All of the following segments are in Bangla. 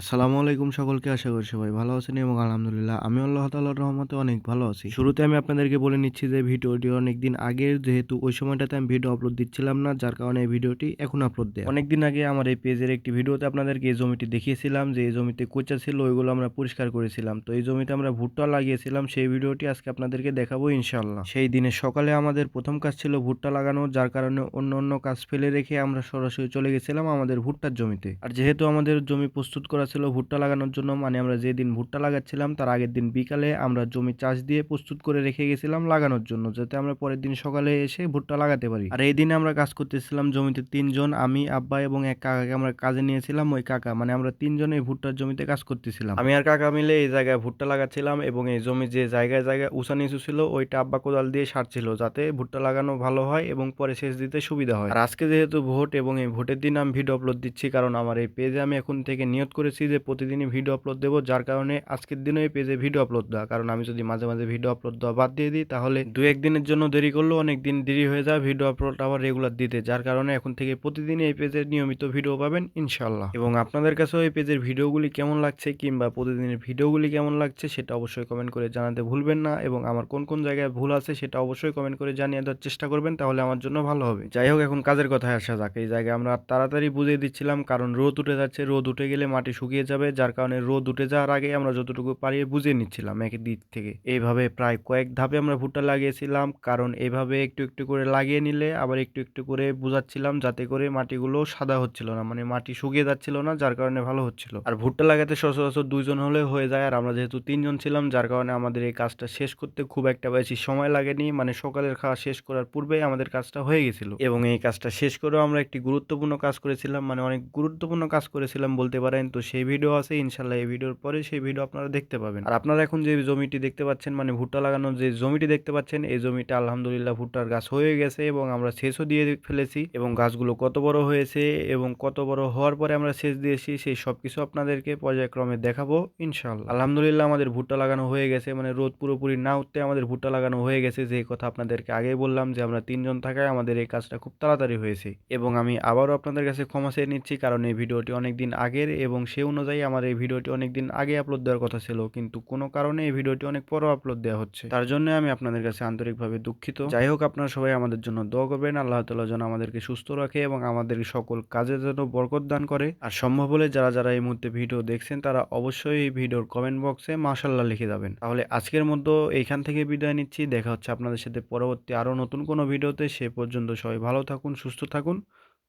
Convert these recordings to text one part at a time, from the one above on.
আসসালামু আলাইকুম সকলকে। আশা করি সবাই ভালো আছেন এবং আলহামদুলিল্লাহ আমি আল্লাহ তাআলার রহমতে অনেক ভালো আছি। শুরুতে আমি আপনাদেরকে বলে নিচ্ছি যে ভিডিওটি অনেকদিন আগের, যেহেতু ওই সময়টাতে আমি ভিডিও আপলোড দিচ্ছিলাম না, যার কারণে এই ভিডিওটি এখন আপলোড দেয়া। অনেকদিন আগে আমার এই পেজের একটি ভিডিওতে আপনাদেরকে এই জমিটি দেখিয়েছিলাম যে এই জমিতে কোঁচা ছিল, ওইগুলো আমরা পরিষ্কার করেছিলাম। তো এই জমিতে আমরা ভুট্টা লাগিয়েছিলাম, সেই ভিডিওটি আজকে আপনাদেরকে দেখাবো ইনশাআল্লাহ। সেই দিনের সকালে আমাদের প্রথম কাজ ছিল ভুট্টা লাগানো, যার কারণে অন্য কাজ ফেলে রেখে আমরা সরাসরি চলে গেছিলাম আমাদের ভুট্টার জমিতে। আর যেহেতু আমাদের জমি প্রস্তুত করা ছিল ভুট্টা লাগানোর জন্য, মানে আমরা যেদিন ভুট্টা লাগাচ্ছিলাম তার আগের দিন বিকালে আমরা জমি চাষ দিয়ে প্রস্তুত করে রেখে গেছিলাম লাগানোর জন্য, যাতে আমরা পরের দিন সকালে এসে ভুট্টা লাগাতে পারি। আর এই দিনে আমরা কাজ করতেছিলাম জমিতে তিনজন, আমি, আব্বা এবং এক কাকাকে আমরা কাজে নিয়েছিলাম। ওই কাকা মানে আমরা তিনজন এই ভুট্টার জমিতে কাজ করতেছিলাম। আমি আর কাকা মিলে এই জায়গায় ভুট্টা লাগাচ্ছিলাম এবং এই জমি যে জায়গায় জায়গায় উঁচা নিচু ছিল ওইটা আব্বা কোদাল দিয়ে সারছিল, যাতে ভুট্টা লাগানো ভালো হয় এবং পরে সেচ দিতে সুবিধা হয়। আর আজকে যেহেতু ভোট এবং এই ভোটের দিন আমি ভিডিও আপলোড দিচ্ছি, কারণ আমার এই পেজে আমি এখন থেকে নিয়ত করেছি যে প্রতিদিনই ভিডিও আপলোড দেবো, যার কারণে আজকের দিনও এই পেজে ভিডিও আপলোড দেওয়া। কারণ আমি যদি মাঝে মাঝে ভিডিও আপলোড দেওয়া বাদ দিয়ে দিই তাহলে দু একদিনের জন্য দেরি করলেও অনেক দিন দেরি হয়ে যায় ভিডিও আপলোড আবার রেগুলার দিতে, যার কারণে এখন থেকে প্রতিদিন এই পেজের নিয়মিত ভিডিও পাবেন ইনশাল্লাহ। এবং আপনাদের কাছেও এই পেজের ভিডিওগুলি কেমন লাগছে কিংবা প্রতিদিনের ভিডিওগুলি কেমন লাগছে সেটা অবশ্যই কমেন্ট করে জানাতে ভুলবেন না, এবং আমার কোন কোন জায়গায় ভুল আছে সেটা অবশ্যই কমেন্ট করে জানিয়ে দেওয়ার চেষ্টা করবেন, তাহলে আমার জন্য ভালো হবে। যাই হোক, এখন কাজের কথায় আসা যাক। এই জায়গায় আমরা তাড়াতাড়ি বুঝিয়ে দিচ্ছিলাম, কারণ রোদ উঠে যাচ্ছে, রোদ উঠে গেলে মাটি শুকিয়ে যাবে, যার কারণে রোদ উঠে যাওয়ার আগে আমরা যতটুকু পারি বুঝিয়ে নিচ্ছিলাম এক দিক থেকে। এইভাবে প্রায় কয়েক ধাপে আমরা ভুট্টা লাগিয়েছিলাম, কারণ এইভাবে একটু একটু করে লাগিয়ে নিলে আবার একটু একটু করে বুঝাচ্ছিলাম, যাতে করে মাটিগুলো সাদা হচ্ছিল না, মানে মাটি শুকিয়ে যাচ্ছিল না, যার কারণে ভালো হচ্ছিল। আর ভুট্টা লাগাতে সচরাচর দুইজন হলে হয়ে যায়, আর আমরা যেহেতু তিনজন ছিলাম, যার কারণে আমাদের এই কাজটা শেষ করতে খুব একটা বেশি সময় লাগেনি, মানে সকালের খাওয়া শেষ করার পূর্বেই আমাদের কাজটা হয়ে গেছিল। এবং এই কাজটা শেষ করেও আমরা একটি গুরুত্বপূর্ণ কাজ করেছিলাম, মানে অনেক গুরুত্বপূর্ণ কাজ করেছিলাম বলতে পারেন। তো সেই ভিডিও আছে ইনশাল্লাহ, এই ভিডিওর পরে সেই ভিডিও আপনারা দেখতে পাবেন। আর আপনারা এখন যে জমিটি দেখতে পাচ্ছেন, মানে ভুট্টা লাগানোর যে জমিটি দেখতে পাচ্ছেন, এই জমিটা আলহামদুলিল্লাহ ভুট্টার গাছ হয়ে গেছে এবং আমরা সেচও দিয়ে ফেলেছি, এবং গাছগুলো কত বড় হয়েছে এবং কত বড় হওয়ার পরে আমরা সেচ দিয়েছি সেই সব কিছু আপনাদেরকে পর্যায়ক্রমে দেখাবো ইনশাল্লাহ। আলহামদুলিল্লাহ আমাদের ভুট্টা লাগানো হয়ে গেছে, মানে রোদ পুরোপুরি না উঠতে আমাদের ভুট্টা লাগানো হয়ে গেছে। যে কথা আপনাদেরকে আগেই বললাম যে আমরা তিনজন থাকায় আমাদের এই কাজটা খুব তাড়াতাড়ি হয়েছে। এবং আমি আবারও আপনাদের কাছে ক্ষমা চেয়ে নিচ্ছি, কারণ এই ভিডিওটি অনেক দিন আগের এবং সে অনুযায়ী আমার এই ভিডিওটি অনেক দিন আগে আপলোড দেওয়ার কথা ছিল, কিন্তু কোনো কারণে এই ভিডিওটি অনেক পরে আপলোড দেওয়া হচ্ছে, তার জন্য আমি আপনাদের কাছে আন্তরিকভাবে দুঃখিত। যাই হোক, আপনারা সবাই আমাদের জন্য দোয়া করবেন, আল্লাহ তাআলা যেন আমাদেরকে সুস্থ রাখে এবং আমাদের সকল কাজে যেন বরকত দান করে। আর সম্ভব হলে যারা যারা এই মুহূর্তে ভিডিও দেখছেন তারা অবশ্যই এই ভিডিওর কমেন্ট বক্সে মাশাআল্লাহ লিখে যাবেন। তাহলে আজকের মতো এইখান থেকে বিদায় নিচ্ছি, দেখা হচ্ছে আপনাদের সাথে পরবর্তী আরও নতুন কোনো ভিডিওতে। সে পর্যন্ত সবাই ভালো থাকুন, সুস্থ থাকুন,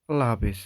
আল্লাহ হাফেজ।